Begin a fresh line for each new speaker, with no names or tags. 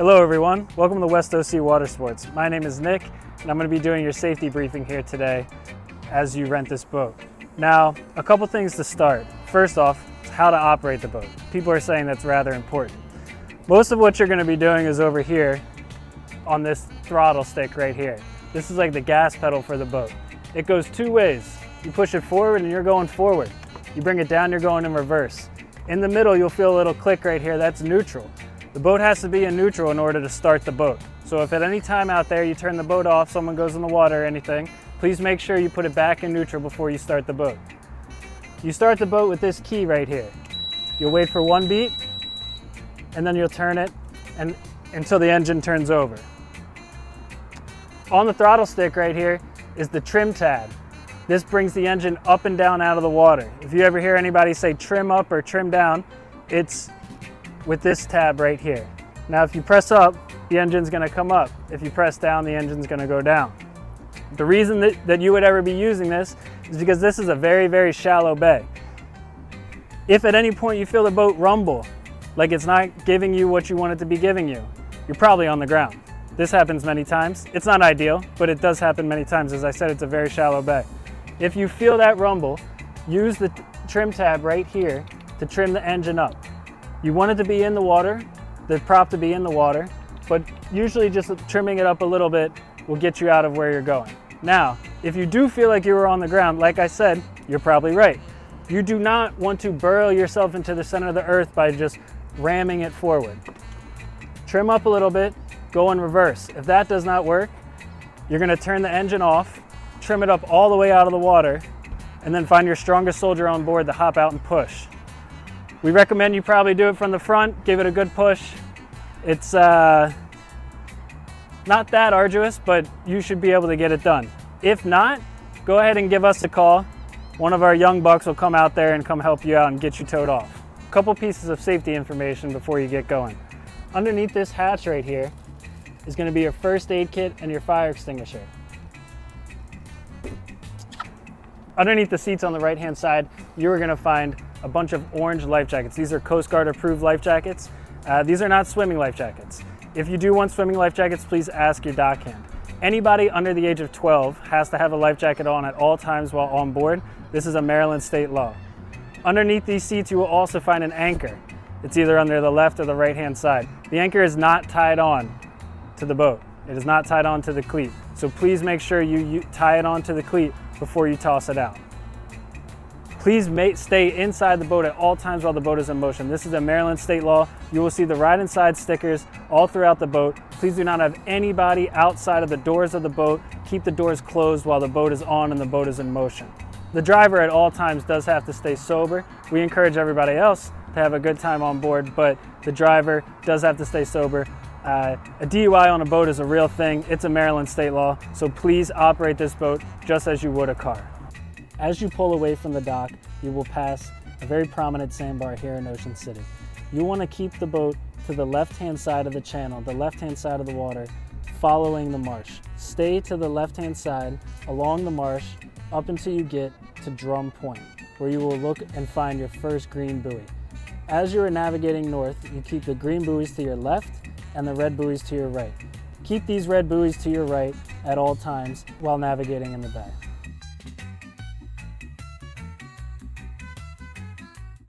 Hello everyone, welcome to West OC Water Sports. My name is Nick and I'm going to be doing your safety briefing here today as you rent this boat. Now, a couple things to start. First off, how to operate the boat. People are saying that's rather important. Most of what you're going to be doing is over here on this throttle stick right here. This is like the gas pedal for the boat. It goes two ways. You push it forward and you're going forward. You bring it down, you're going in reverse. In the middle, you'll feel a little click right here, that's neutral. The boat has to be in neutral in order to start the boat. So if at any time out there you turn the boat off, someone goes in the water or anything, please make sure you put it back in neutral before you start the boat. You start the boat with this key right here. You'll wait for one beat, and then you'll turn it until the engine turns over. On the throttle stick right here is the trim tab. This brings the engine up and down out of the water. If you ever hear anybody say trim up or trim down, it's with this tab right here. Now if you press up, the engine's gonna come up. If you press down, the engine's gonna go down. The reason that you would ever be using this is because this is a very, very shallow bay. If at any point you feel the boat rumble, like it's not giving you what you want it to be giving you, you're probably on the ground. This happens many times. It's not ideal, but it does happen many times. As I said, it's a very shallow bay. If you feel that rumble, use the trim tab right here to trim the engine up. You want it to be in the water, the prop to be in the water, but usually just trimming it up a little bit will get you out of where you're going. Now, if you do feel like you were on the ground, like I said, you're probably right. You do not want to burrow yourself into the center of the earth by just ramming it forward. Trim up a little bit, go in reverse. If that does not work, you're gonna turn the engine off, trim it up all the way out of the water, and then find your strongest soldier on board to hop out and push. We recommend you probably do it from the front, give it a good push. It's not that arduous, but you should be able to get it done. If not, go ahead and give us a call. One of our young bucks will come out there and come help you out and get you towed off. A couple pieces of safety information before you get going. Underneath this hatch right here is going to be your first aid kit and your fire extinguisher. Underneath the seats on the right-hand side, you are going to find a bunch of orange life jackets. These are Coast Guard approved life jackets. These are not swimming life jackets. If you do want swimming life jackets, please ask your dockhand. Anybody under the age of 12 has to have a life jacket on at all times while on board. This is a Maryland state law. Underneath these seats, you will also find an anchor. It's either under the left or the right-hand side. The anchor is not tied on to the boat. It is not tied on to the cleat. So please make sure you tie it onto the cleat before you toss it out. Please stay inside the boat at all times while the boat is in motion. This is a Maryland state law. You will see the ride inside stickers all throughout the boat. Please do not have anybody outside of the doors of the boat. Keep the doors closed while the boat is on and the boat is in motion. The driver at all times does have to stay sober. We encourage everybody else to have a good time on board, but the driver does have to stay sober. A DUI on a boat is a real thing. It's a Maryland state law, so please operate this boat just as you would a car. As you pull away from the dock, you will pass a very prominent sandbar here in Ocean City. You want to keep the boat to the left-hand side of the channel, the left-hand side of the water, following the marsh. Stay to the left-hand side along the marsh up until you get to Drum Point, where you will look and find your first green buoy. As you are navigating north, you keep the green buoys to your left and the red buoys to your right. Keep these red buoys to your right at all times while navigating in the bay.